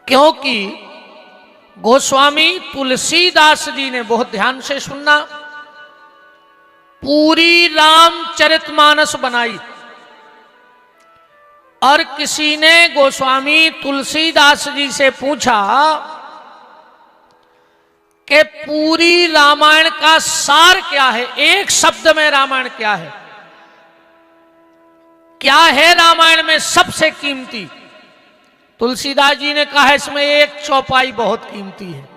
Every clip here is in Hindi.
क्योंकि गोस्वामी तुलसीदास जी ने, बहुत ध्यान से सुनना, पूरी रामचरितमानस बनाई और किसी ने गोस्वामी तुलसीदास जी से पूछा कि पूरी रामायण का सार क्या है, एक शब्द में रामायण क्या है, क्या है रामायण में सबसे कीमती। तुलसीदास जी ने कहा इसमें एक चौपाई बहुत कीमती है।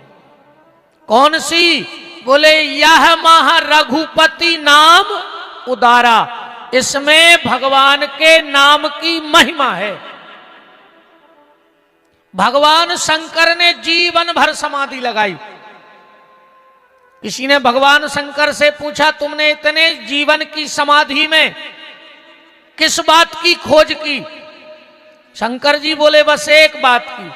कौन सी? बोले यह महा रघुपति नाम उदारा, इसमें भगवान के नाम की महिमा है। भगवान शंकर ने जीवन भर समाधि लगाई। किसी ने भगवान शंकर से पूछा तुमने इतने जीवन की समाधि में किस बात की खोज की? शंकर जी बोले बस एक बात की,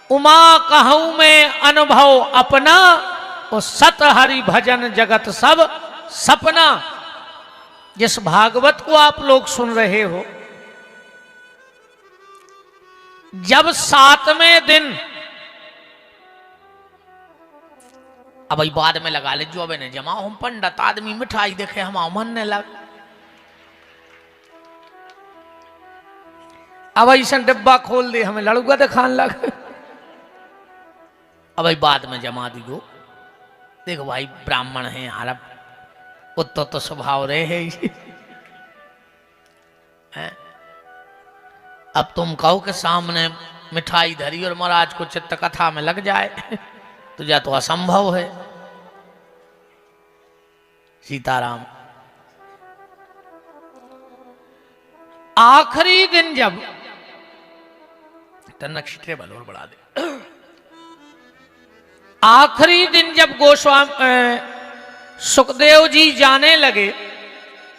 उमा कहूं में अनुभव अपना, और सत हरि भजन जगत सब सपना। जिस भागवत को आप लोग सुन रहे हो, जब 7वें दिन, अब बाद में लगा ले जो अब ने जमा हम पंडित आदमी मिठाई देखे हम मन ने लग, अब ऐसा डिब्बा खोल दे हमें लड़ुआ दिखाने लग। अब बाद में जमा दियो, देखो भाई ब्राह्मण है अरब उत्तो तो स्वभाव रहे है। अब तुम कहो के सामने मिठाई धरी और महाराज को चित्त कथा में लग जाए तो या तो असंभव है। सीताराम। आखिरी दिन जब टेबल और बढ़ा दे, आखिरी दिन जब गोस्वामी सुखदेव जी जाने लगे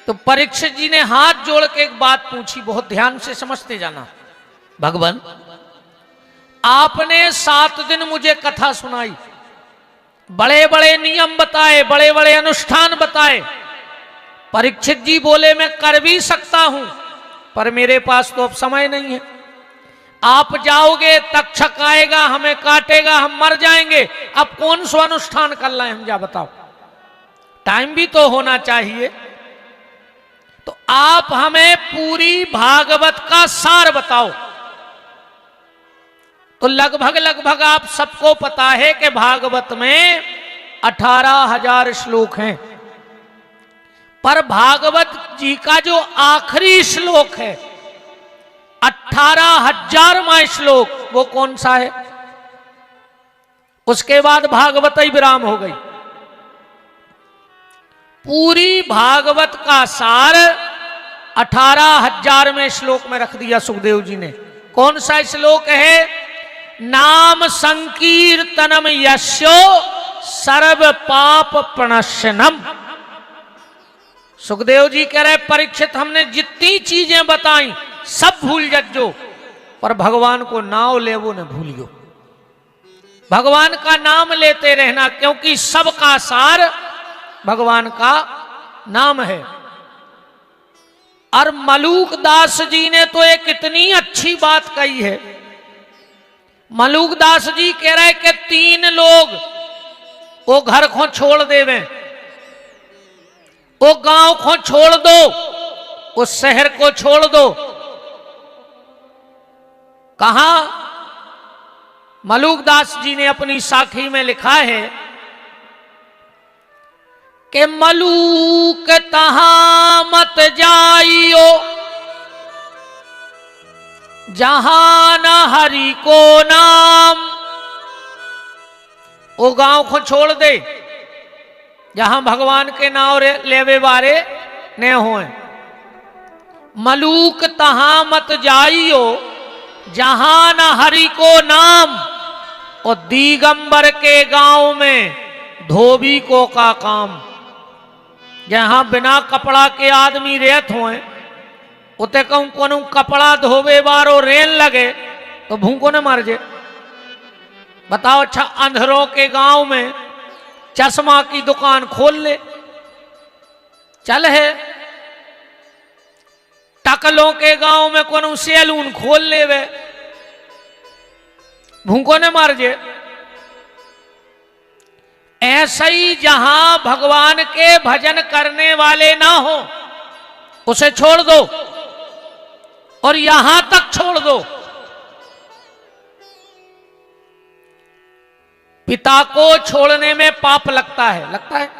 तो परीक्षित जी ने हाथ जोड़ के एक बात पूछी, बहुत ध्यान से समझते जाना। भगवान आपने 7 दिन मुझे कथा सुनाई, बड़े बड़े नियम बताए, बड़े बड़े अनुष्ठान बताए। परीक्षित जी बोले मैं कर भी सकता हूं पर मेरे पास तो अब समय नहीं है। आप जाओगे तक्षक आएगा हमें काटेगा, हम मर जाएंगे। अब कौन सा अनुष्ठान कर रहे हैं हम, जा बताओ, टाइम भी तो होना चाहिए। तो आप हमें पूरी भागवत का सार बताओ। तो लगभग आप सबको पता है कि भागवत में 18,000 श्लोक हैं, पर भागवत जी का जो आखिरी श्लोक है 18,000वां श्लोक, वो कौन सा है? उसके बाद भागवत ही विराम हो गई। पूरी भागवत का सार 18,000वें श्लोक में रख दिया सुखदेव जी ने। कौन सा श्लोक है? नाम संकीर्तनम यस्यो सर्व पाप प्रणश्यनम। सुखदेव जी कह रहे परीक्षित हमने जितनी चीजें बताई सब भूल जज्जो, पर भगवान को नाम ले वो न भूलियो। भगवान का नाम लेते रहना, क्योंकि सबका सार भगवान का नाम है। और मलूक दास जी ने तो एक इतनी अच्छी बात कही है। मलूक दास जी कह रहे कि 3 लोग वो घर को छोड़ देवे, वो गांव को छोड़ दो, उस शहर को छोड़ दो। कहा? मलूक दास जी ने अपनी साखी में लिखा है कि मलूक तहां मत जाइयो जहां न हरि को नाम। वो गांव को छोड़ दे जहां भगवान के नाम लेवे बारे न होए। मलूक तहां मत जाइयो जहां न हरि को नाम, और दिगंबर के गांव में धोबी को का काम। जहां बिना कपड़ा के आदमी रहत होए, उते कहूं कोनो कपड़ा धोबे बारो रेन लगे तो भूखो न मर जाए। बताओ, अच्छा अंधरों के गांव में चश्मा की दुकान खोल ले, चल है। टकलों के गांव में कोनो सैलून खोल लेवे, भूखों ने मार जे। ऐसा ही जहां भगवान के भजन करने वाले ना हो उसे छोड़ दो, और यहां तक छोड़ दो। पिता को छोड़ने में पाप लगता है, लगता है।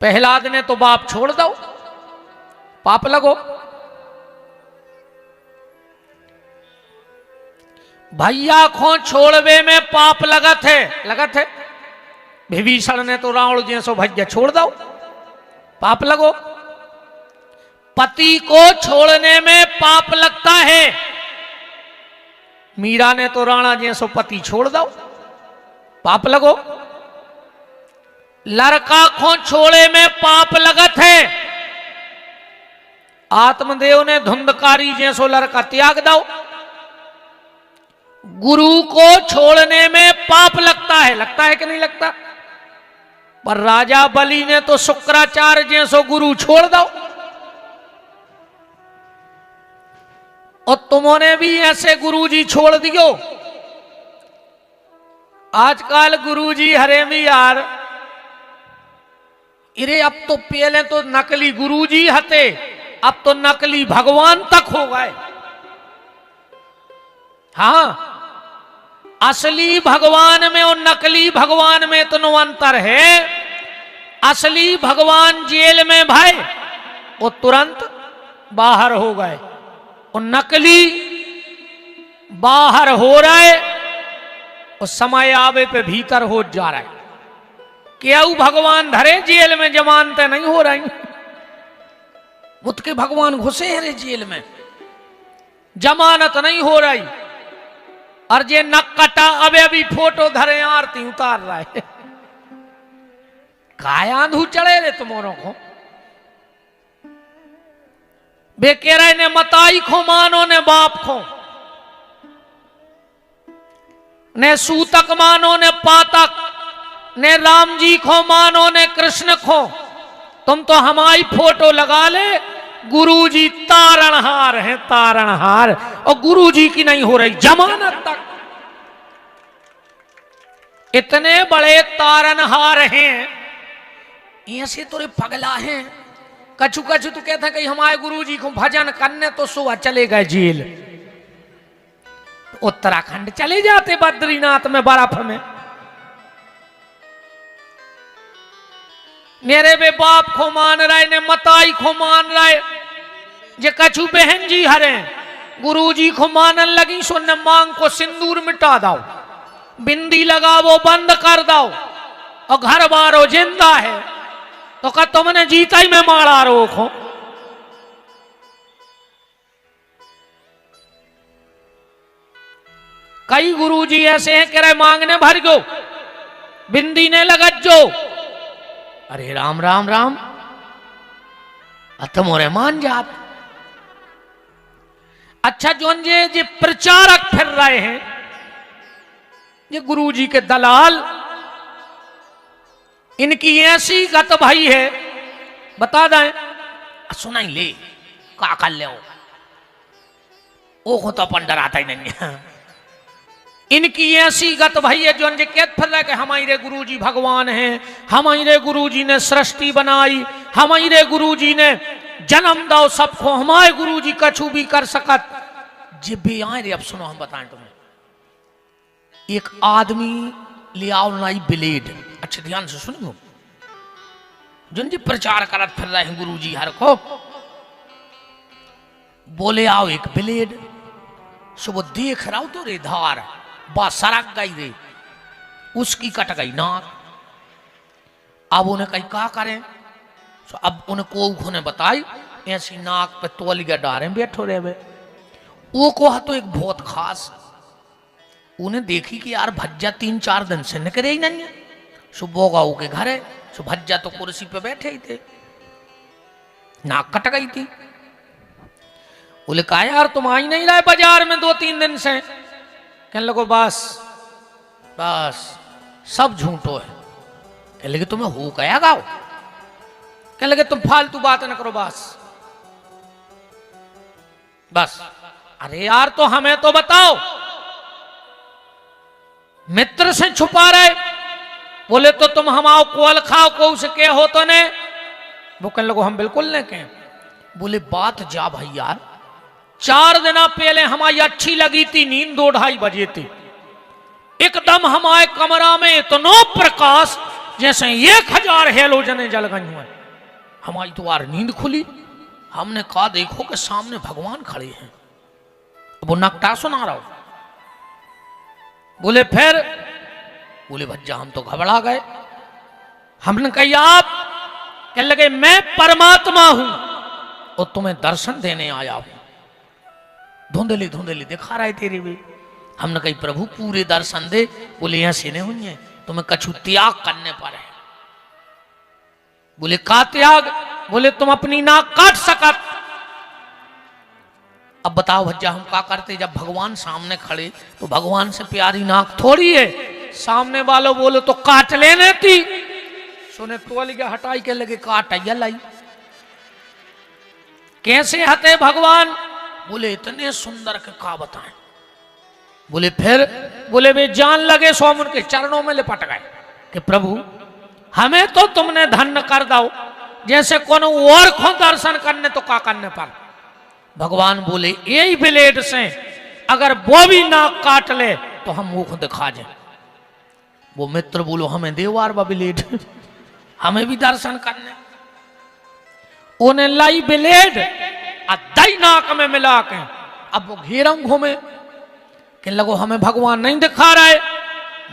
प्रहलाद ने तो बाप छोड़ दो, पाप लगो। भैया को छोड़वे में पाप लगत है, लगत है। विभीषण ने तो रावण जैसो भैया छोड़ दो, पाप लगो। पति को छोड़ने में पाप लगता है। मीरा ने तो राणा जैसो पति छोड़ दो, पाप लगो। लड़का को छोड़े में पाप लगत है। आत्मदेव ने धुंधकारी जैसो लड़का त्याग दो। गुरु को छोड़ने में पाप लगता है, लगता है कि नहीं लगता? पर राजा बलि ने तो शुक्राचार्य जैसो गुरु छोड़ दो। और तुमने भी ऐसे गुरुजी छोड़ दियो। आजकल गुरुजी हरे भी यार, इरे अब तो पहले तो नकली गुरुजी हते, अब तो नकली भगवान तक हो गए। हाँ, असली भगवान में और नकली भगवान में तो अंतर है। असली भगवान जेल में भाई वो तुरंत बाहर हो गए, और नकली बाहर हो रहे और समय आवे पे भीतर हो जा रहा है। क्या भगवान धरे जेल में जमानते नहीं हो रही, मुत के भगवान घुसे हैं रे जेल में, जमानत नहीं हो रही। और जे नक कटा अबे अभी फोटो धरे आरती उतार रहा है। काय आंधू चढ़े रे तुम्हारों को। बेकेरे ने मताई खो मानो ने बाप खो, ने सूतक मानो ने पातक, ने राम जी खो मानो ने कृष्ण खो। तुम तो हमारी फोटो लगा ले, गुरुजी तारणहार हैं, तारणहार। और गुरुजी की नहीं हो रही जमानत तक। इतने बड़े तारणहार हैं, ऐसे तो पगला हैं। कछु कछु तो कहते हैं कि हमारे गुरुजी को भजन करने तो सुबह चले गए जेल, उत्तराखंड चले जाते बद्रीनाथ में बर्फ में। मेरे बे बाप को मान रहे ने मताई को मान रहे, जे कछु बहन जी हरे गुरुजी को मानन लगी। सुन मांग को सिंदूर मिटा दो, बिंदी लगावो बंद कर दो, और घर बारो जिंदा है तो का तुमने जीता ही में मारा रोको। कई गुरुजी ऐसे हैं कि मांगने भर गो, बिंदी ने लगत जो। अरे राम राम राम, तुमोरे मान जात। अच्छा, जोन जे प्रचारक फिर रहे हैं, ये गुरुजी के दलाल, इनकी ऐसी गत भाई है, बता दें सुनाई ले का कर ले वो तो अपन डराता ही नहीं है। इनकी ऐसी गत भाई है जो कहते फिर रहे कि हमारे गुरुजी भगवान हैं, हमारे गुरुजी ने सृष्टि बनाई, हमारे गुरुजी ने जन्म दो सबको, हमारे गुरुजी कछु भी कर सकत। जब भी आए रे, अब सुनो हम बताएं तुम्हें। एक आदमी ले आओ नाई ब्लेड, अच्छे ध्यान से सुनो। जिन जी प्रचार करत फिर रहे हैं गुरुजी हर को, बोले आओ एक ब्लेड। सो वो देख रहा हो तो रे धार बा सरक गई रे, उसकी कट गई नाक। अब उन्हें कहीं क्या करें, सो अब उन्हें को ने बताई ऐसी नाक पे तौलिया डारे बैठो रे वे। वो को तो एक बहुत खास, उन्हें देखी कि यार भज्जा 3-4 दिन से निकले ही नहीं है। सुबह गाऊ के घर है, सो भज्जा तो कुर्सी पे बैठे ही थे, नाक कट गई थी। बोले कहा यार तुम आई नहीं रहे बाजार में 2-3 दिन से। कहने लगो बस बस सब झूठो है। कहने लगे तुम्हें हो गया गाओ। कहने लगे तुम फालतू बात न करो बस बस। अरे यार तो हमें तो बताओ, मित्र से छुपा रहे। बोले तो तुम हमाओ कोल खाओ को उसे के हो तो ने। वो कहने लगो हम बिल्कुल नहीं कहें। बोले बात जा भाई यार, 4 दिन पहले हमारी अच्छी लगी थी, नींद 2-2:30 बजे थी, एकदम हमारे कमरा में इतना प्रकाश जैसे 1000 हेलोजने जल गई हुए। हमारी तो यार नींद खुली। हमने कहा देखो कि सामने भगवान खड़े हैं। वो नकटा सुना रहा हो। बोले फिर? बोले भज्जा हम तो घबरा गए। हमने कहा आप? कहने लगे मैं परमात्मा हूं और तुम्हें दर्शन देने आया हूं। धुंधली धुंधली दिखा रहे तेरे भी। हमने कही प्रभु पूरे दर्शन दे। बोले यहां से नहीं हुई है, तुम्हें कछु त्याग करने पर है। बोले का त्याग? बोले तुम अपनी नाक काट सकत। अब बताओ भज्जा हम क्या करते जब भगवान सामने खड़े? तो भगवान से प्यारी नाक थोड़ी है। सामने वालों बोलो तो काट लेने थी। सुने तोल के हटाई के लगे काट लाई। कैसे हटे भगवान? बोले इतने सुंदर के का बताएं। बोले फिर? बोले वे जान लगे सोम उनके चरणों में लिपट गए कि प्रभु हमें तो तुमने धन्य कर दो, जैसे कौन और को दर्शन करने तो का करने पर। भगवान बोले यही ब्लेड से अगर वो भी नाक काट ले तो हम मुख दिखा जाए। वो मित्र बोलो हमें देवार बा ब्लेड हमें भी दर्शन करने। उन्हें लाई ब्लेड दई नाक में मिला के अब वो घेरम घूमे। कहने लगो हमें भगवान नहीं दिखा रहा है।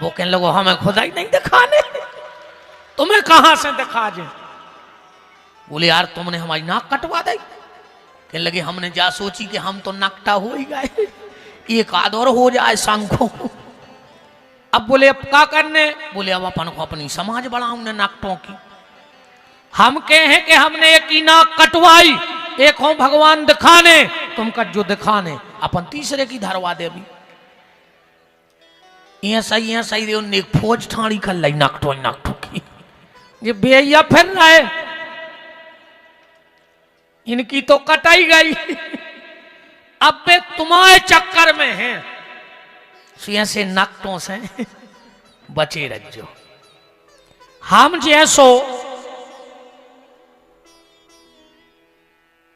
वो कहने लगो हमें खुदा ही नहीं दिखाने, तुम्हें कहां से दिखा जाए। बोले यार तुमने हमारी नाक कटवा दी। कहने लगे हमने जा सोची कि हम तो नकटा हो ही गए, एक आध और हो जाए सांखों। अब बोले अब क्या करने? बोले अब अपन को अपनी समाज बढ़ाऊंगे नाकटों की। हम कहे कि हमने एक ही नाक कटवाई, एक हो भगवान दिखाने, तुम कट जो दिखाने अपन तीसरे की धरवा दे। अभी यहाँ सही दे एक फौज ठाणी कर लाई नाकटो की। ये बेया फिर रहा है, इनकी तो कटाई गई। अब वे तुम्हारे चक्कर में हैं, ऐसे नाकटों से बचे रहो। हम जैसो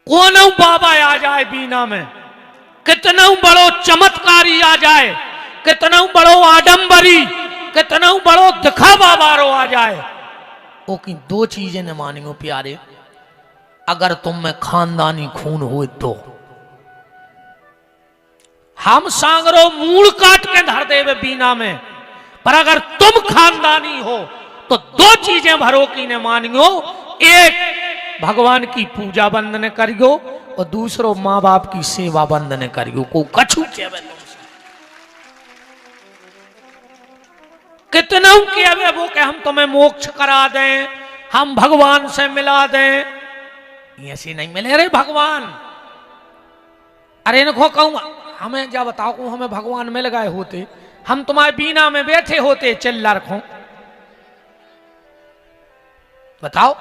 कौन बाबा आ जाए बीना में, कितना बड़ो चमत्कारी आ जाए, कितना बड़ो आडंबरी, कितना बड़ो दिखावा बारो आ जाए, वो की 2 चीजें न मानियो प्यारे। अगर तुम में खानदानी खून हो तो हम सांगरो मूल काट के धर देवे बीना में, पर अगर तुम खानदानी हो तो 2 चीजें भरो की ने मानियो। एक भगवान की पूजा बंद न करियो और दूसरो माँ बाप की सेवा बंद न करियो। को कछु केवे तुमसे कितना केवे वो कि हम तुम्हें मोक्ष करा दें, हम भगवान से मिला दें। ऐसे नहीं मिले रे भगवान। अरे इनको कहूँ हमें जा बताओ हमें भगवान मिल गए होते, हम तुम्हारे बीना में बैठे होते चिल्ला रखो। बताओ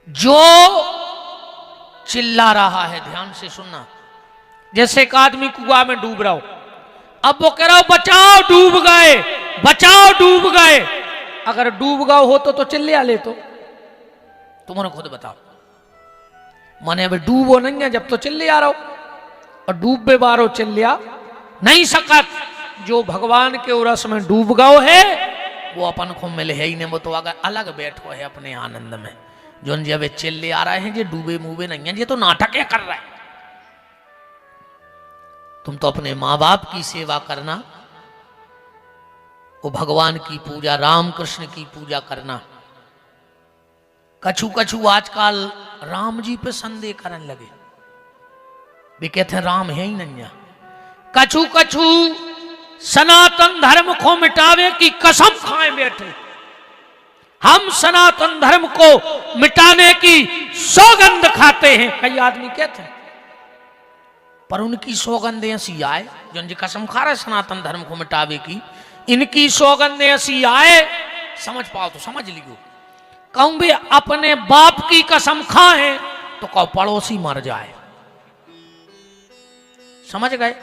जो चिल्ला रहा है ध्यान से सुनना। जैसे एक आदमी कुआं में डूब रहा हो, अब वो कह रहा हो बचाओ डूब गए, बचाओ डूब गए। अगर डूब गए हो तो चिल्ला ले तो तुम्हारा खुद बताओ। माने अब डूबो नहीं है जब तो चिल्ला रहो, और डूबे बारो चिल्ला नहीं सकत। जो भगवान के उरस में डूब गओ है वो अपन को मिले है ही नहीं। वो तो अगर अलग बैठो है अपने आनंद में। जो जब चिल्ले आ रहे हैं ये डूबे मुबे नहीं है, ये तो नाटक कर रहा है। तुम तो अपने माँ बाप की सेवा करना, वो भगवान की पूजा, राम कृष्ण की पूजा करना। कछु कछु आजकल राम जी पे संदेह करने लगे, वे कहते हैं राम है ही नहीं। कछु कछु सनातन धर्म को मिटावे की कसम खाए बैठे। हम सनातन धर्म को मिटाने की सौगंध खाते हैं, कई आदमी कहते हैं, पर उनकी सौगंध ऐसी आए जो जी कसम खा रहे सनातन धर्म को मिटावे की, इनकी सौगंध ऐसी आए समझ पाओ तो समझ लियो। कहूं भी अपने बाप की कसम खाए तो कहो पड़ोसी मर जाए। समझ गए?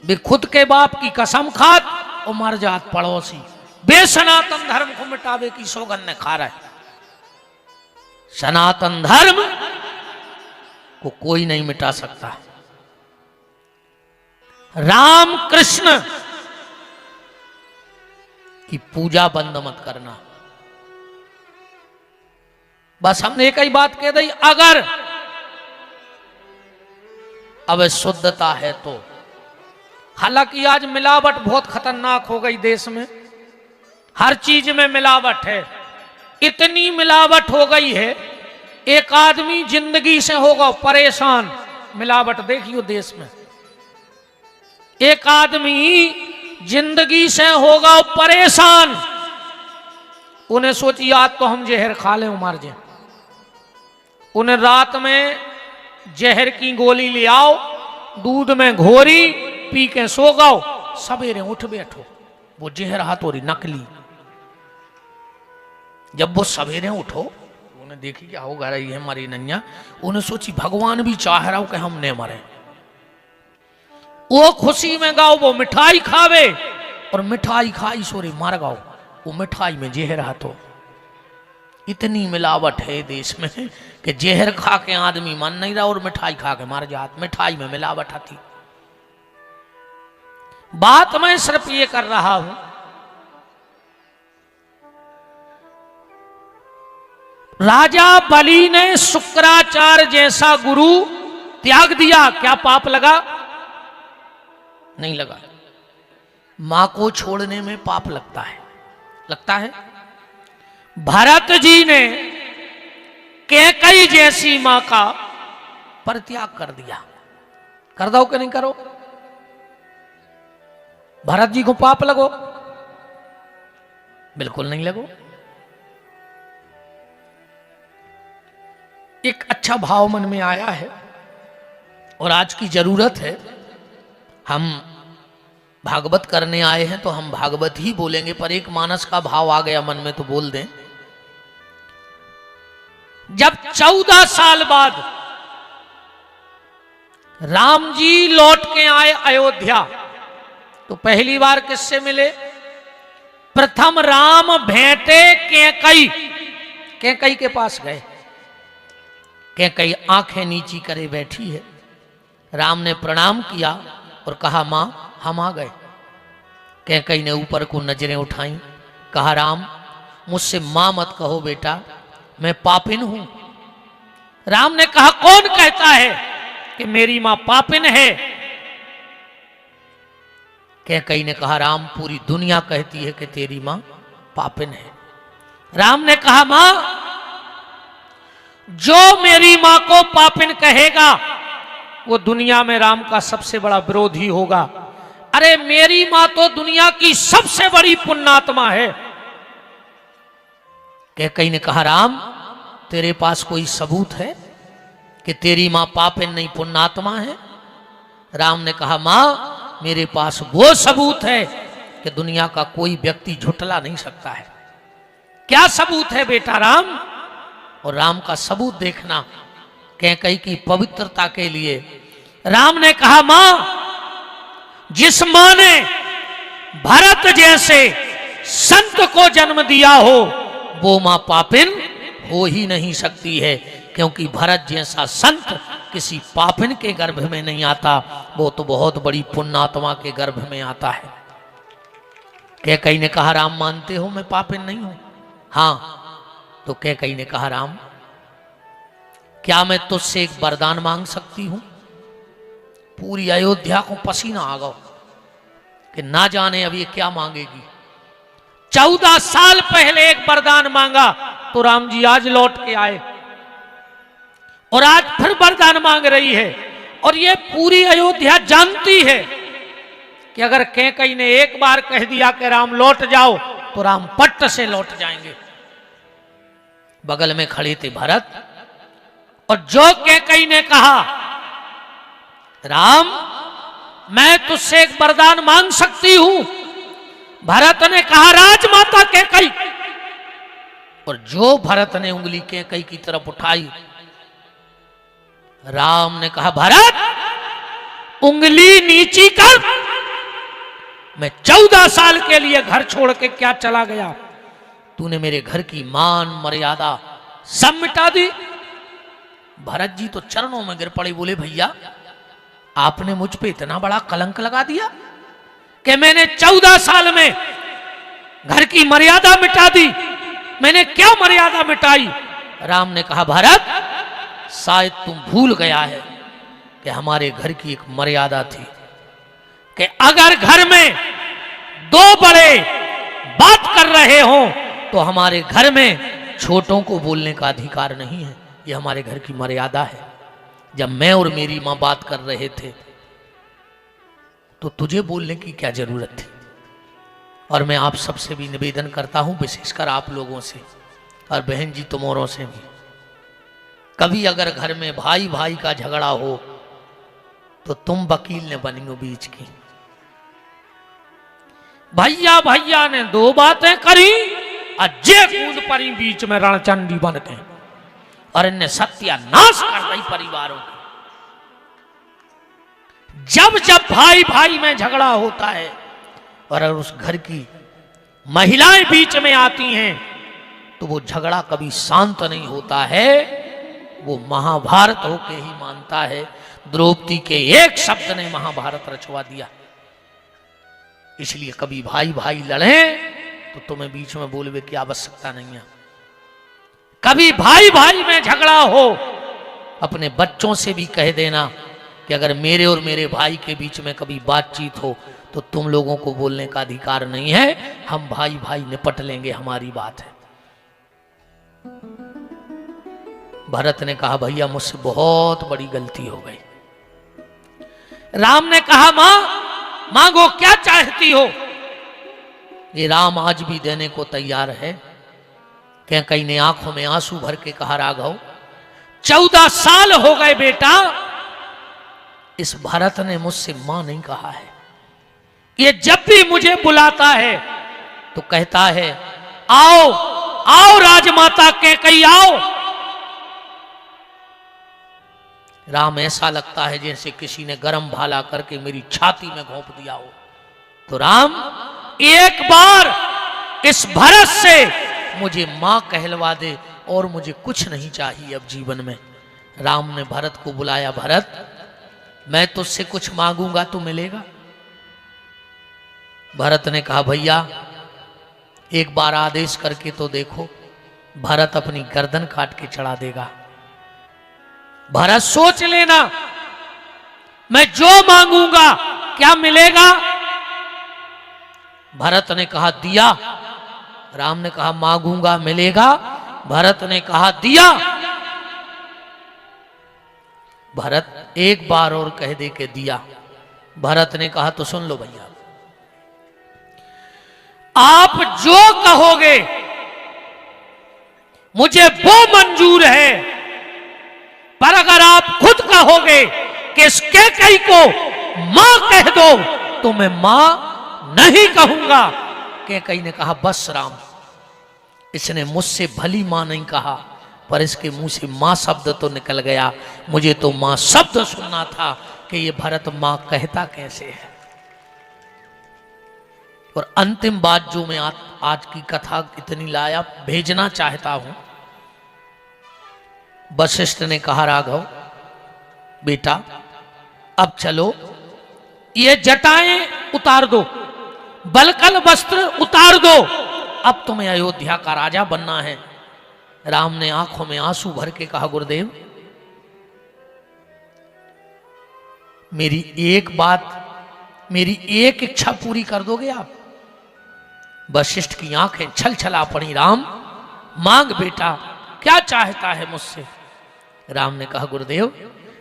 वे खुद के बाप की कसम खात और मर जात पड़ोसी। वे सनातन धर्म को मिटावे की सौगंध ने खा रहा है। सनातन धर्म को कोई नहीं मिटा सकता। राम कृष्ण की पूजा बंद मत करना। बस हमने एक ही बात कह दी, अगर अब शुद्धता है तो। हालांकि आज मिलावट बहुत खतरनाक हो गई देश में, हर चीज में मिलावट है। इतनी मिलावट हो गई है, एक आदमी जिंदगी से होगा परेशान। मिलावट देखियो देश में, एक आदमी जिंदगी से होगा परेशान। उन्हें सोची आज तो हम जहर खा ले मार जाए। उन्हें रात में जहर की गोली ले आओ, दूध में घोरी पी के सो गाओ, सवेरे उठ बैठो वो जहर हाथोरी नकली। जब वो सवेरे उठो, उन्हें देखी क्या होगा रही है हमारी नैया, उन्हें सोची भगवान भी चाह रहा हो कि हम न मरे। वो खुशी में गाओ, वो मिठाई खावे और मिठाई खाई सोरे मार गाओ, वो मिठाई में जहर हाथो। इतनी मिलावट है देश में कि जहर खा के आदमी मन नहीं रहा और मिठाई खा के मार जात। मिठाई में मिलावट आती। बात मैं सिर्फ ये कर रहा हूं, राजा बलि ने शुक्राचार्य जैसा गुरु त्याग दिया, क्या पाप लगा? नहीं लगा। मां को छोड़ने में पाप लगता है, लगता है। भरत जी ने कैकई जैसी मां का परित्याग कर दिया। कर दो कि नहीं करो? भरत जी को पाप लगो? बिल्कुल नहीं लगो। एक अच्छा भाव मन में आया है और आज की जरूरत है। हम भागवत करने आए हैं तो हम भागवत ही बोलेंगे, पर एक मानस का भाव आ गया मन में तो बोल दें। जब 14 साल बाद राम जी लौट के आए अयोध्या, तो पहली बार किससे मिले? प्रथम राम भेंटे कैकई। कैकई के पास गए। कैकई आंखें नीची करे बैठी है। राम ने प्रणाम किया और कहा मां हम आ गए। कैकई ने ऊपर को नजरें उठाई, कहा राम मुझसे मां मत कहो बेटा, मैं पापिन हूं। राम ने कहा कौन कहता है कि मेरी मां पापिन है? कैकई ने कहा राम पूरी दुनिया कहती है कि तेरी मां पापिन है। राम ने कहा मां जो मेरी मां को पापिन कहेगा वो दुनिया में राम का सबसे बड़ा विरोधी होगा। अरे मेरी मां तो दुनिया की सबसे बड़ी पुण्यात्मा है। कैकई ने कहा राम तेरे पास कोई सबूत है कि तेरी मां पापिन नहीं पुण्यात्मा है? राम ने कहा मां मेरे पास वो सबूत है कि दुनिया का कोई व्यक्ति झुठला नहीं सकता है। क्या सबूत है बेटा राम? और राम का सबूत देखना कैकई की पवित्रता के लिए। राम ने कहा मां जिस मां ने भरत जैसे संत को जन्म दिया हो वो मां पापिन हो ही नहीं सकती है, क्योंकि भरत जैसा संत किसी पापिन के गर्भ में नहीं आता, वो तो बहुत बड़ी पुण्यात्मा के गर्भ में आता है। कैकई ने कहा राम मानते हो मैं पापिन नहीं हूं? हां। तो कैकई ने कहा राम क्या मैं तुझसे एक वरदान मांग सकती हूं? पूरी अयोध्या को पसीना आ गया कि ना जाने अब ये क्या मांगेगी। 14 साल पहले एक वरदान मांगा तो राम जी आज लौट के आए और आज फिर वरदान मांग रही है। और ये पूरी अयोध्या जानती है कि अगर कैकई ने एक बार कह दिया कि राम लौट जाओ तो राम पट्ट से लौट जाएंगे। बगल में खड़े थे भरत, और जो कैकई ने कहा राम मैं तुझसे एक वरदान मांग सकती हूं, भरत ने कहा राजमाता कैकई। और जो भरत ने उंगली कैकई की तरफ उठाई, राम ने कहा भरत उंगली नीची कर मैं 14 साल के लिए घर छोड़ के क्या चला गया, तूने मेरे घर की मान मर्यादा सब मिटा दी। भरत जी तो चरणों में गिर पड़े, बोले भैया आपने मुझ पे इतना बड़ा कलंक लगा दिया कि मैंने 14 साल में घर की मर्यादा मिटा दी। मैंने क्या मर्यादा मिटाई? राम ने कहा भरत शायद तुम भूल गया है कि हमारे घर की एक मर्यादा थी कि अगर घर में दो बड़े बात कर रहे हो तो हमारे घर में छोटों को बोलने का अधिकार नहीं है। ये हमारे घर की मर्यादा है। जब मैं और मेरी मां बात कर रहे थे तो तुझे बोलने की क्या जरूरत थी? और मैं आप सबसे भी निवेदन करता हूं, विशेषकर आप लोगों से और बहन जी तुम्हारों से भी, कभी अगर घर में भाई भाई का झगड़ा हो तो तुम वकील ने बनियो बीच की। भैया भैया ने दो बातें करी अजय कूद परी बीच में रणचंडी बन के और इनने सत्यानाश कर दी परिवारों की। जब जब भाई भाई में झगड़ा होता है और अगर उस घर की महिलाएं बीच में आती हैं तो वो झगड़ा कभी शांत नहीं होता है, वो महाभारत होके ही मानता है। द्रौपदी के एक शब्द ने महाभारत रचवा दिया। इसलिए कभी भाई भाई लड़े तो तुम्हें बीच में बोलने की आवश्यकता नहीं है। कभी भाई भाई में झगड़ा हो, अपने बच्चों से भी कह देना कि अगर मेरे और मेरे भाई के बीच में कभी बातचीत हो तो तुम लोगों को बोलने का अधिकार नहीं है, हम भाई भाई निपट लेंगे, हमारी बात है। भरत ने कहा भैया मुझसे बहुत बड़ी गलती हो गई। राम ने कहा मां मांगो क्या चाहती हो। ये राम आज भी देने को तैयार है। क्या कहीं ने आंखों में आंसू भर के कहा राघव 14 साल हो गए बेटा, इस भरत ने मुझसे मां नहीं कहा है। ये जब भी मुझे बुलाता है तो कहता है आओ आओ राजमाता के कहीं आओ। राम ऐसा लगता है जैसे किसी ने गरम भाला करके मेरी छाती में घोंप दिया हो। तो राम एक बार इस भरत से मुझे मां कहलवा दे और मुझे कुछ नहीं चाहिए अब जीवन में। राम ने भरत को बुलाया, भरत मैं तुझसे कुछ मांगूंगा तो मिलेगा? भरत ने कहा भैया एक बार आदेश करके तो देखो। भरत अपनी गर्दन काट के चढ़ा देगा। भरत सोच लेना मैं जो मांगूंगा क्या मिलेगा? भरत ने कहा दिया। राम ने कहा मांगूंगा मिलेगा? भरत ने कहा दिया। भरत एक बार और कह दे के दिया। भरत ने कहा तो सुन लो भैया, आप जो कहोगे मुझे वो मंजूर है, पर अगर आप खुद कहोगे कि इसके कई को मां कह दो तो मैं मां नहीं कहूंगा। के कई ने कहा बस राम, इसने मुझसे भली मां नहीं कहा पर इसके मुंह से मां शब्द तो निकल गया। मुझे तो मां शब्द सुनना था कि ये भरत मां कहता कैसे है। और अंतिम बात जो मैं आज की कथा इतनी लाया भेजना चाहता हूं। वशिष्ठ ने कहा राघव बेटा अब चलो ये जटाएं उतार दो, बलकल वस्त्र उतार दो, अब तुम्हें अयोध्या का राजा बनना है। राम ने आंखों में आंसू भर के कहा गुरुदेव मेरी एक बात, मेरी एक इच्छा पूरी कर दोगे आप? वशिष्ठ की आंखें छल छला पड़ी। राम मांग बेटा क्या चाहता है मुझसे? राम ने कहा गुरुदेव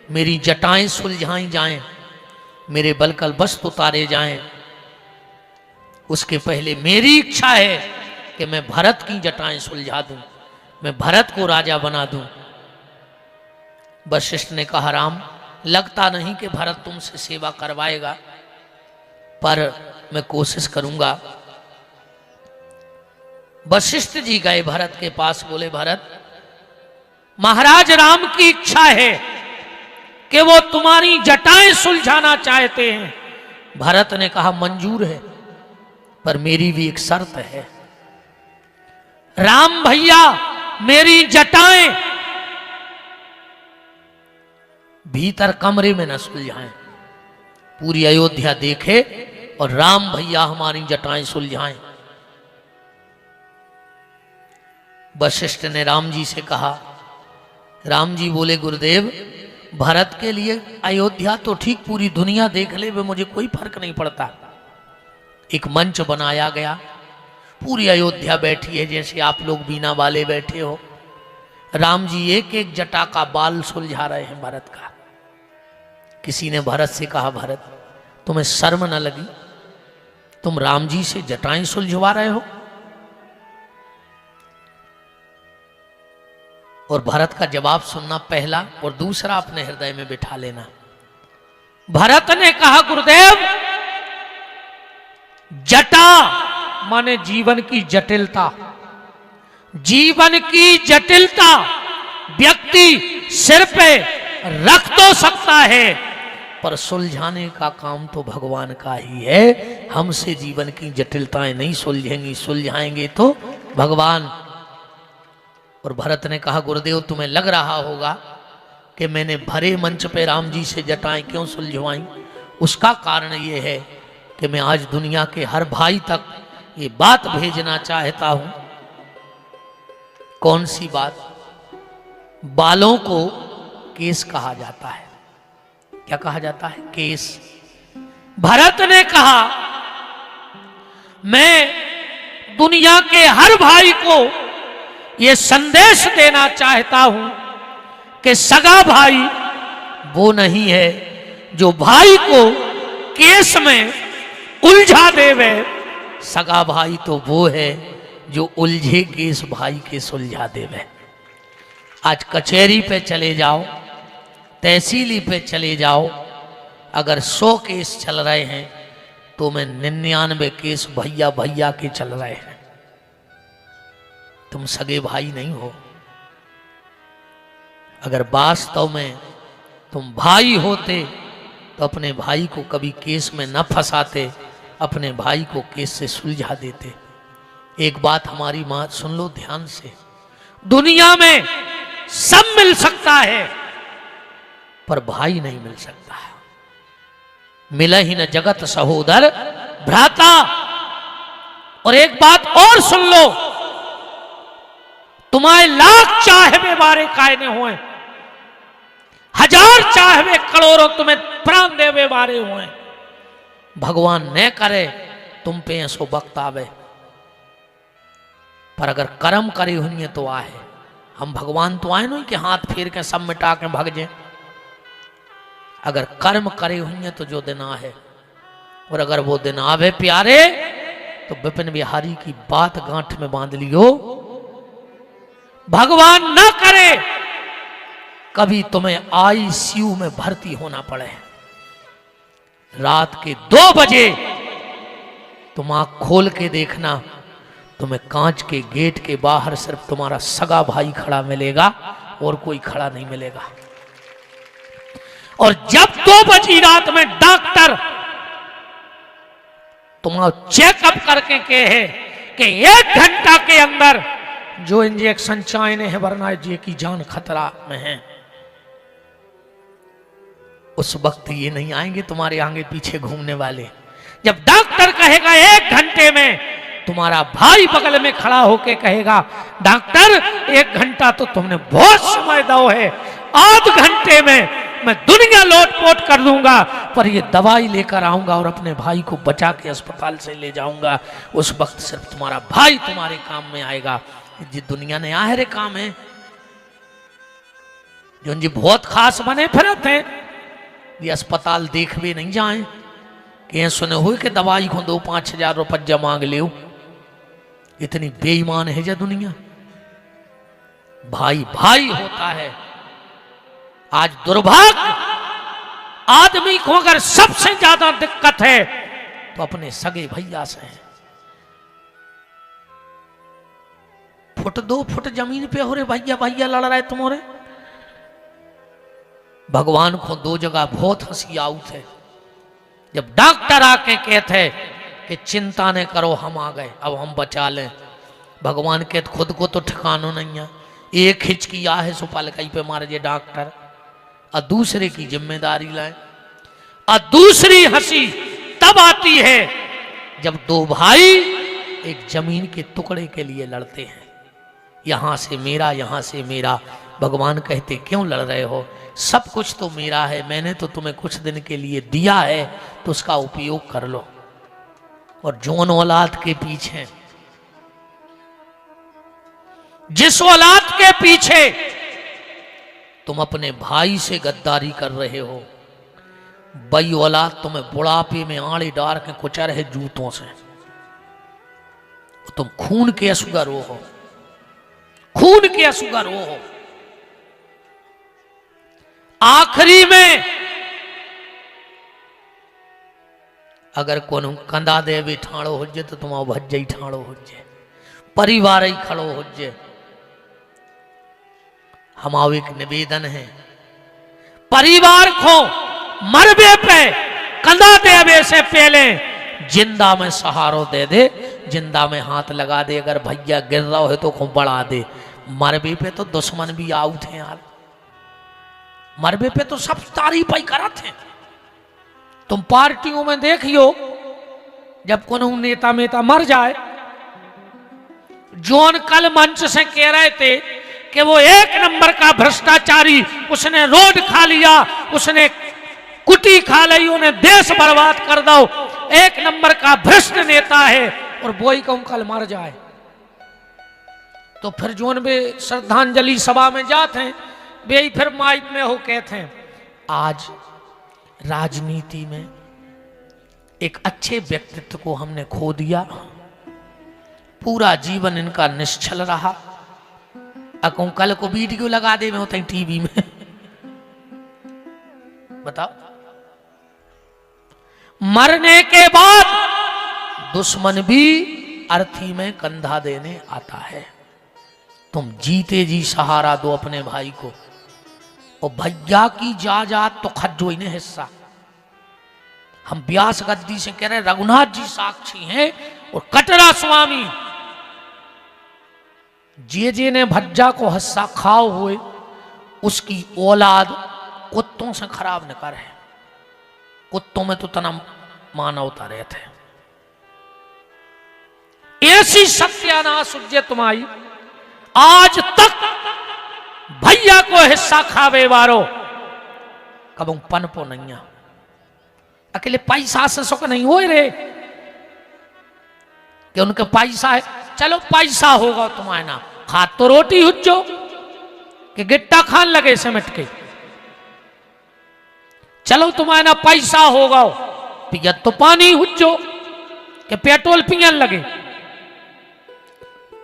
मेरी जटाएं सुलझाई जाएं, मेरे बलकल वस्त्र उतारे जाएं, उसके पहले मेरी इच्छा है कि मैं भरत की जटाएं सुलझा दूं, मैं भरत को राजा बना दूं। वशिष्ठ ने कहा राम लगता नहीं कि भरत तुमसे सेवा करवाएगा, पर मैं कोशिश करूंगा। वशिष्ठ जी गए भरत के पास, बोले भरत महाराज राम की इच्छा है कि वो तुम्हारी जटाएं सुलझाना चाहते हैं। भरत ने कहा मंजूर है, पर मेरी भी एक शर्त है, राम भैया मेरी जटाएं भीतर कमरे में न सुलझाएं, पूरी अयोध्या देखे और राम भैया हमारी जटाएं सुलझाएं। वशिष्ठ ने राम जी से कहा। राम जी बोले, गुरुदेव भरत के लिए अयोध्या तो ठीक, पूरी दुनिया देख ले वे मुझे कोई फर्क नहीं पड़ता। एक मंच बनाया गया, पूरी अयोध्या बैठी है जैसे आप लोग बीना वाले बैठे हो। राम जी एक एक जटा का बाल सुलझा रहे हैं भरत का। किसी ने भरत से कहा, भरत तुम्हें शर्म न लगी, तुम राम जी से जटाएं सुलझवा रहे हो? और भरत का जवाब सुनना पहला, और दूसरा अपने हृदय में बिठा लेना। भरत ने कहा, गुरुदेव जटा माने जीवन की जटिलता, जीवन की जटिलता व्यक्ति सिर पे रख तो सकता है, पर सुलझाने का काम तो भगवान का ही है। हमसे जीवन की जटिलताएं नहीं सुलझेंगी, सुलझाएंगे तो भगवान। और भरत ने कहा, गुरुदेव तुम्हें लग रहा होगा कि मैंने भरे मंच पे राम जी से जटाएं क्यों सुलझवाई। उसका कारण ये है कि मैं आज दुनिया के हर भाई तक ये बात भेजना चाहता हूं। कौन सी बात? बालों को केस कहा जाता है। क्या कहा जाता है? केस। भरत ने कहा, मैं दुनिया के हर भाई को ये संदेश देना चाहता हूं कि सगा भाई वो नहीं है जो भाई को केस में उलझा देवे, सगा भाई तो वो है जो उलझे केस भाई के सुलझा देवे। आज कचहरी पे चले जाओ, तहसीली पे चले जाओ, अगर 100 केस चल रहे हैं तो में 99 केस भैया भैया के चल रहे हैं। तुम सगे भाई नहीं हो। अगर वास्तव में तुम भाई होते तो अपने भाई को कभी केस में न फंसाते, अपने भाई को केस से सुलझा देते। एक बात हमारी मां सुन लो ध्यान से, दुनिया में सब मिल सकता है पर भाई नहीं मिल सकता है। मिला ही न जगत सहोदर भ्राता। और एक बात और सुन लो, तुम्हारे लाख चाहवे बारे कायने हुए, 1000 चाहवे करोड़ों तुम्हें प्राण देवे बारे हुए, भगवान न करे तुम पे ऐसो वक्त आवे। पर अगर कर्म करे हुई तो आए। हम भगवान तो आए नहीं कि हाथ फेर के सब मिटा के भाग जाए। अगर कर्म करे हुई तो जो दिन आए, और अगर वो दिन आवे प्यारे तो विपिन बिहारी की बात गांठ में बांध लियो, भगवान ना करे कभी तुम्हें आईसीयू में भर्ती होना पड़े, रात के 2 बजे तुम आंख खोल के देखना, तुम्हें कांच के गेट के बाहर सिर्फ तुम्हारा सगा भाई खड़ा मिलेगा और कोई खड़ा नहीं मिलेगा। और जब 2 बजी रात में डॉक्टर तुम्हारा चेकअप करके कहे कि 1 घंटा के अंदर जो इंजेक्शन चाहने हैं वरना जी की जान खतरा में है, उस वक्त ये नहीं आएंगे तुम्हारे आगे पीछे घूमने वाले। जब डॉक्टर कहेगा 1 घंटे में, तुम्हारा भाई बगल में खड़ा होके कहेगा, डॉक्टर 1 घंटा तो तुमने बहुत समय दो है, आध घंटे में मैं दुनिया लोटपोट कर दूंगा, पर ये दवाई लेकर आऊंगा और अपने भाई को बचा के अस्पताल से ले जाऊंगा। उस वक्त सिर्फ तुम्हारा भाई तुम्हारे काम में आएगा। जी दुनिया ने आहरे काम है जो जी बहुत खास बने फिरत हैं, ये अस्पताल देख भी नहीं जाए कि सुने हुए कि दवाई को 2-5 हजार रुपया मांग ले। इतनी बेईमान है जो दुनिया। भाई भाई होता है। आज दुर्भाग्य आदमी को अगर सबसे ज्यादा दिक्कत है तो अपने सगे भैया से है। 1-2 फुट जमीन पे हो रे भैया भैया लड़ रहे तुम्हारे। भगवान को 2 जगह बहुत हंसी आउट है। जब डॉक्टर आके कहते कि चिंता न करो हम आ गए, अब हम बचा लें। भगवान के खुद को तो ठिकानो नहीं है, एक हिचकी आ है सुपाल कहीं पे मारे जे डॉक्टर, और दूसरे की जिम्मेदारी लाए। और दूसरी हंसी तब आती है जब दो भाई एक जमीन के टुकड़े के लिए लड़ते हैं, यहां से मेरा यहां से मेरा। भगवान कहते क्यों लड़ रहे हो, सब कुछ तो मेरा है, मैंने तो तुम्हें कुछ दिन के लिए दिया है तो उसका उपयोग कर लो। और जौन औलाद के पीछे, जिस औलाद के पीछे तुम अपने भाई से गद्दारी कर रहे हो, वही औलाद तुम्हें बुढ़ापे में आड़े डार के कुचर है जूतों से, तुम खून के असुगर हो, खून के असुगर हो। आखिरी में अगर कोनो कंधा दे भी ठाणो हुजे तो तुम भज ही ठाणो हुजे, परिवार ही खड़ो हुजे। हमारा एक निवेदन है, परिवार को मरबे पे कंधा देवे से पहले जिंदा में सहारो दे दे, जिंदा में हाथ लगा दे। अगर भैया गिर रहा है तो खूब बढ़ा दे। मरबे पे तो दुश्मन भी आउट हैं यार, मरबे पे तो सब तारीफ ही करत हैं। तुम पार्टियों में देखियो, जब कोनो नेता मेता मर जाए, जॉन कल मंच से कह रहे थे कि वो एक नंबर का भ्रष्टाचारी, उसने रोड खा लिया, उसने कुटी खा ली, उन्हें देश बर्बाद कर दो, एक नंबर का भ्रष्ट नेता है, और वही कहूं कल मर जाए तो फिर जोन वे श्रद्धांजलि सभा में जाते हैं, वे ही फिर माइक में हो कहते हैं। आज राजनीति में एक अच्छे व्यक्तित्व को हमने खो दिया, पूरा जीवन इनका निश्चल रहा। अकूं कल को वीडियो लगा दे में होते हैं टीवी में, बताओ। मरने के बाद दुश्मन भी अर्थी में कंधा देने आता है। तुम जीते जी सहारा दो अपने भाई को, और भैया की जायदाद तो खज्जो ही ने हिस्सा। हम व्यास गद्दी से कह रहे, रघुनाथ जी साक्षी हैं और कटरा स्वामी, जे ने भज्जा को हिस्सा खाओ हुए, उसकी औलाद कुत्तों से खराब न करे। कुत्तों में तो तना मानवता रहते हैं। ऐसी सत्यानाश उज्जै तुम्हारी, आज तक भैया को हिस्सा खावे वारो कबू पनपो नहीं। अकेले पैसा से सुख नहीं हो रे, कि उनके पैसा है, चलो पैसा होगा तुम्हारे ना, खा तो रोटी हुज्जो कि गिट्टा खान लगे सिमट के। चलो तुम्हारे ना पैसा होगा, पियत तो पानी हुज्जो कि पेट्रोल पियन लगे।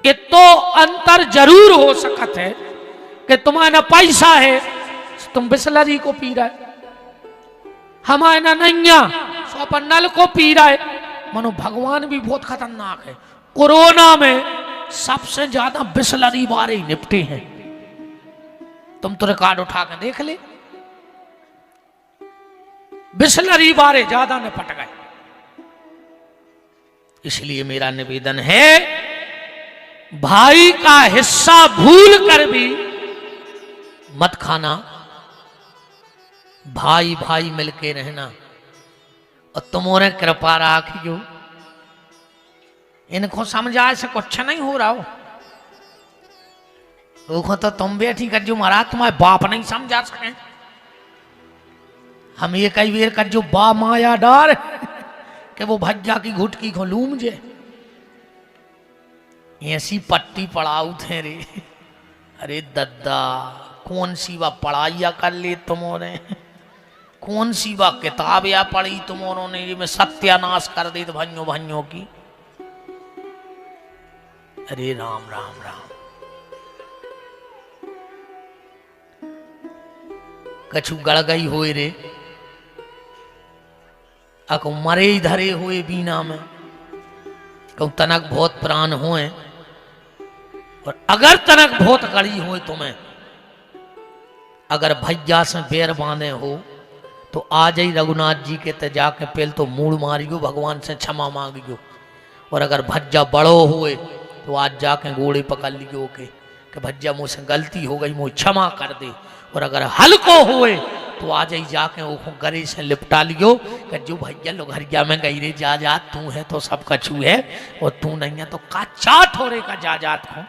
कि तो अंतर जरूर हो सकत है कि तुम्हारे ना पैसा है, तुम बिस्लरी को पी रहे, हमारे ना नैया सो अपन नल को पी रहे। मनो भगवान भी बहुत खतरनाक है। कोरोना में सबसे ज्यादा बिस्लरी वाले ही निपटे हैं। तुम तो रिकॉर्ड उठा के देख ले, बिस्लरी वाले ज्यादा निपट गए। इसलिए मेरा निवेदन है, भाई का हिस्सा भूल कर भी मत खाना, भाई भाई मिलके रहना। और तुम्हारे कृपा राखियो, इनको समझा से कुछ नहीं हो रहा हो। तो तुम बैठी कर जो महाराज तुम्हारे बाप नहीं समझा सके, हम ये कई बेर कर जो बा माया डार कि वो भज्जा की घुटकी को लूम जे, ऐसी पट्टी पढ़ाऊ थे रे। अरे दद्दा, कौन सी वह पढ़ाइया कर ली तुमने, कौन सी वह किताब या पढ़ी तुमने जिसमें सत्यानाश कर दी भइयों भइयों की। अरे राम राम राम। कछु गड़ गई हुए रे, अको मरे धरे हुए बीना में, कहूं तनक बहुत प्राण हुए, और अगर तनक बहुत गड़ी हुए तुम्हें, अगर भैया से बैर बांधे हो तो आज ही रघुनाथ जी के ते जाके पहले तो मूड़ मारियो, भगवान से क्षमा मांगियो, और अगर भज्जा बड़ो हुए तो आज जाके गोड़े पकड़ लियो कि भज्जा मुझसे गलती हो गई, मुझे क्षमा कर दे। और अगर हल्को हुए तो आज ही जाके वो गरे से लिपटा लियो कि जो भैया लोग हरिया में गई रे जा जात, तू है तो सब कछु है और तू नहीं है तो का चाट हो रे का जा जात को।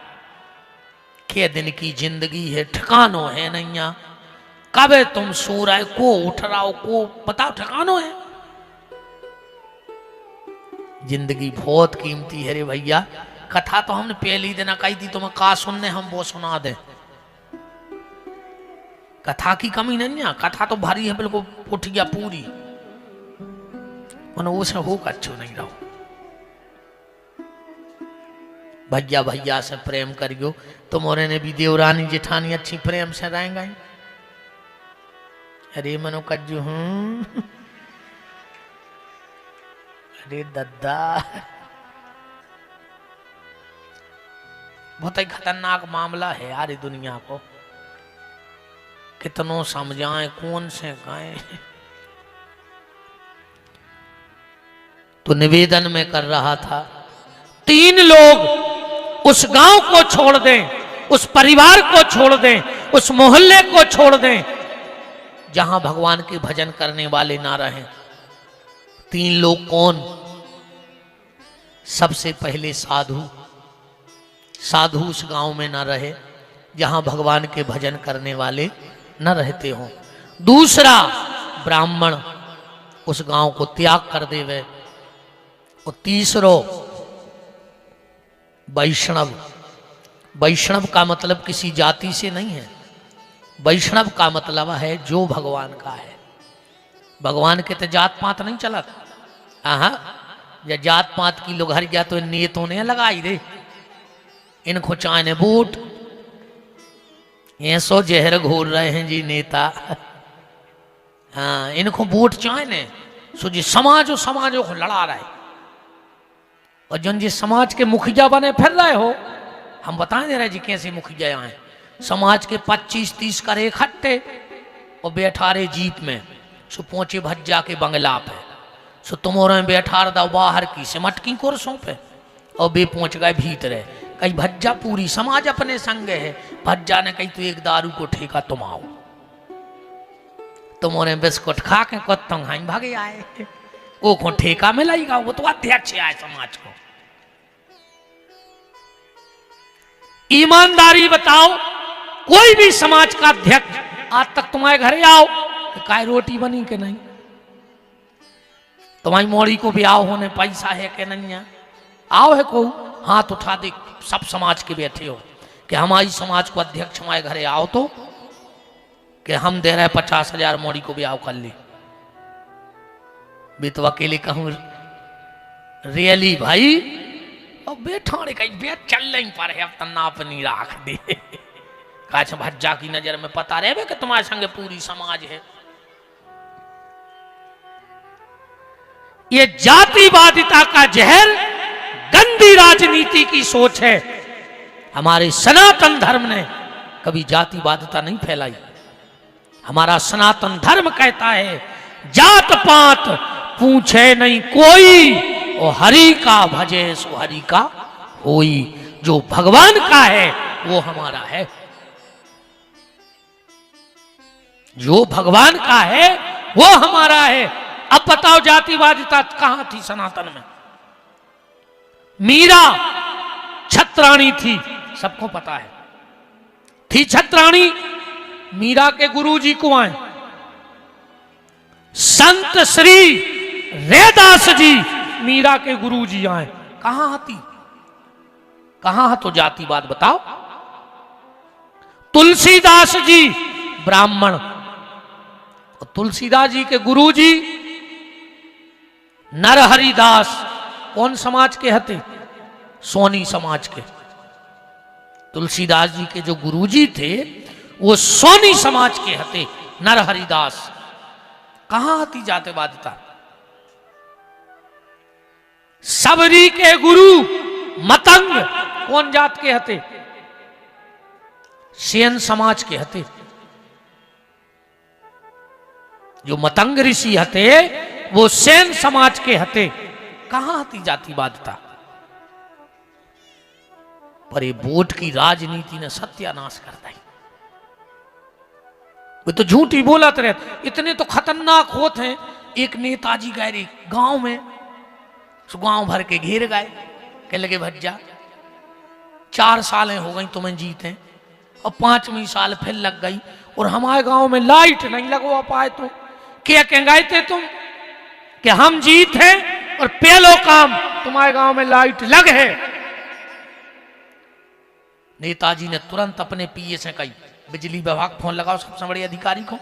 के दिन की जिंदगी है, ठिकानो है नहीं, कब तुम सो रहे को उठ रहा हो को बताओ ठिकानो है। जिंदगी बहुत कीमती है रे भैया। कथा तो हमने पहली दिन कही थी, तुम्हें का सुनने हम वो सुना दे। कथा की कमी नहीं है, कथा तो भारी है बिल्कुल उठ गया पूरी, वो से हो अच्छो नहीं रहो। भैया भैया से प्रेम करियो, तुम्हारे ने भी देवरानी जेठानी अच्छी प्रेम से रहेंगे। अरे मनो कज्जू हूं, अरे दद्दा बहुत ही खतरनाक मामला है यार दुनिया को। कितनों समझाएं, कौन से गाएं। तो निवेदन में कर रहा था, 3 लोग उस गांव को छोड़ दें, उस परिवार को छोड़ दें, उस मोहल्ले को छोड़ दें जहां भगवान के भजन करने वाले ना रहें। 3 लोग कौन? सबसे पहले साधु, साधु उस गांव में ना रहे जहां भगवान के भजन करने वाले न रहते हों। दूसरा ब्राह्मण उस गांव को त्याग कर देवे। और तीसरो वैष्णव। वैष्णव का मतलब किसी जाति से नहीं है, वैष्णव का मतलब है जो भगवान का है। भगवान के तो जात पात नहीं चलत। या जात पात की लोग हर गया तो नेतों ने लगाई दे, इनको चाहे वोट, ये सो जहर घोल रहे हैं जी नेता। हाँ, इनको वोट चाहे सो जी समाजों समाजों को लड़ा रहे। और जो जी समाज के मुखिया बने फिर रहे हो, हम बता दे रहे जी कैसे मुखिया आए। समाज के 25-30 करे इकट्ठे और बैठा रहे जीप में, सो पहुंचे भज्जा के बंगला पे, सो तुम्हारे बैठा रहा बाहर की सिमट की कुर्सों पे, और वे पहुंच गए भीतर। कहीं भज्जा पूरी समाज अपने संग है। भज्जा ने कही तो एक दारू को ठेका तुम आओ, तुम्हारे बिस्कुट खा के कुत्तों हाई भागे आए, वो को ठेका मिलाएगा, वो तो अध्यक्ष आए समाज को। ईमानदारी बताओ, कोई भी समाज का अध्यक्ष आज तक तुम्हारे घरे आओ तो काय रोटी बनी के नहीं, तुम्हारी मोड़ी को भी आओ होने पैसा है कि नहीं है, आओ है को हाथ उठा दे। सब समाज के बैठे हो कि हमारी समाज को अध्यक्ष हमारे घरे आओ तो कि हम दे रहे 50,000 मोड़ी को भी आओ कर ली। भी तो अकेले कहूं रियली भाई, और बैठा रे कहीं बैठ चल नहीं पा रहे, अब तना अपनी राख दे। काश भज्जा की नजर में पता रहे कि तुम्हारे संग पूरी समाज है। ये जातिवादिता का जहर गंदी राजनीति की सोच है। हमारे सनातन धर्म ने कभी जातिवादिता नहीं फैलाई। हमारा सनातन धर्म कहता है जात पात पूछे नहीं कोई, और हरि का भजे सो हरि का होई। जो भगवान का है वो हमारा है, जो भगवान का है वो हमारा है। अब बताओ जातिवादिता कहां थी सनातन में? मीरा छत्राणी थी, सबको पता है, थी छत्राणी। मीरा के गुरुजी को आए संत श्री रैदास जी, मीरा के गुरुजी आए। कहां आती, कहां तो जातिवाद बताओ। तुलसीदास जी ब्राह्मण, और तुलसीदास जी के गुरुजी नरहरिदास कौन समाज के हते? सोनी समाज के। तुलसीदास जी के जो गुरुजी थे वो सोनी समाज के हते, नरहरिदास। कहां आती जातिवादिता? सबरी के गुरु मतंग कौन जात के हते? सेन समाज के हते। जो मतंग ऋषि हते वो सेन समाज के हते, कहां हती जातिवादता। पर ये वोट की राजनीति ने सत्यानाश कर दी। वो तो झूठ ही बोलत रहे, इतने तो खतरनाक होते हैं। एक नेताजी गए गांव में, गांव भर के घेर गए, कह लगे भज्जा 4 सालें हो गई तुम्हें जीते, और 5वीं साल फिर लग गई, और हमारे गांव में लाइट नहीं लगवा पाए। तो क्या कह गए थे तुम कि हम जीत हैं और पहलो काम तुम्हारे गांव में लाइट लग है। नेताजी ने तुरंत अपने पीए से कही, बिजली विभाग फोन लगाओ सबसे बड़े अधिकारी को।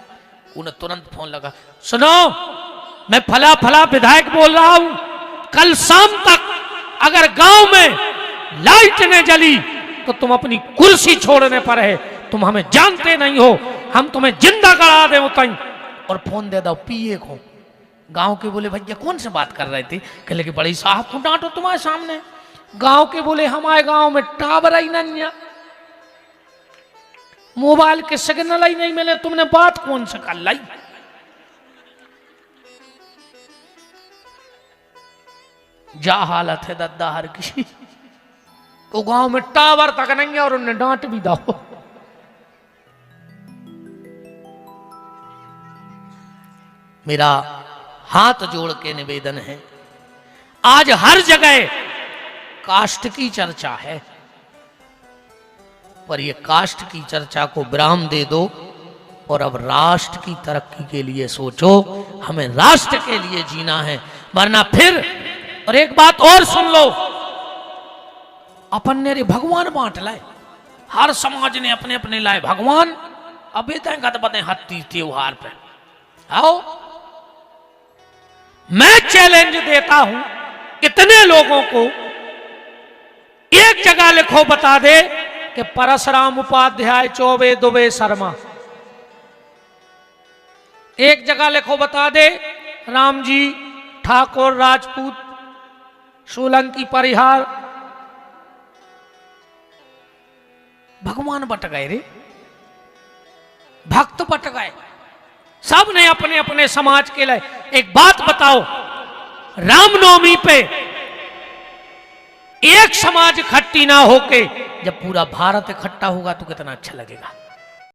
उन्हें तुरंत फोन लगा, सुनो मैं फला फला विधायक बोल रहा हूं, कल शाम तक अगर गांव में लाइट न जली तो तुम अपनी कुर्सी छोड़ने पर है, तुम हमें जानते नहीं हो, हम तुम्हें जिंदा गड़ा दे उतई। और फोन दे दो पीए को। गांव के बोले भैया कौन से बात कर रहे थे, कह लगे बड़ी साहब को डांटो तुम्हारे सामने। गांव के बोले हमारे गांव में टावर ही नहीं, मोबाइल के सिग्नल ही नहीं मिले, तुमने बात कौन से कर लाई। जा हालत है दद्दा हर किसी तो गांव में टावर तक नहीं है और उन्हें डांट भी दो। मेरा हाथ जोड़ के निवेदन है, आज हर जगह कास्ट की चर्चा है, पर यह कास्ट की चर्चा को विराम दे दो और अब राष्ट्र की तरक्की के लिए सोचो। हमें राष्ट्र के लिए जीना है, वरना फिर। और एक बात और सुन लो, अपन ने भगवान बांट लाए, हर समाज ने अपने अपने लाए भगवान। अभी तक गदबदे हत्ती त्योहार पे आओ, मैं चैलेंज देता हूं इतने लोगों को, एक जगह लिखो बता दे कि परशुराम उपाध्याय, चौबे, दुबे, शर्मा। एक जगह लिखो बता दे राम जी, ठाकुर, राजपूत, सोलंकी, परिहार। भगवान बट गए रे, भक्त बट गए, सब ने अपने अपने समाज के लिए। एक बात बताओ, रामनवमी पे एक समाज इकट्ठी ना होके जब पूरा भारत इकट्ठा होगा तो कितना अच्छा लगेगा।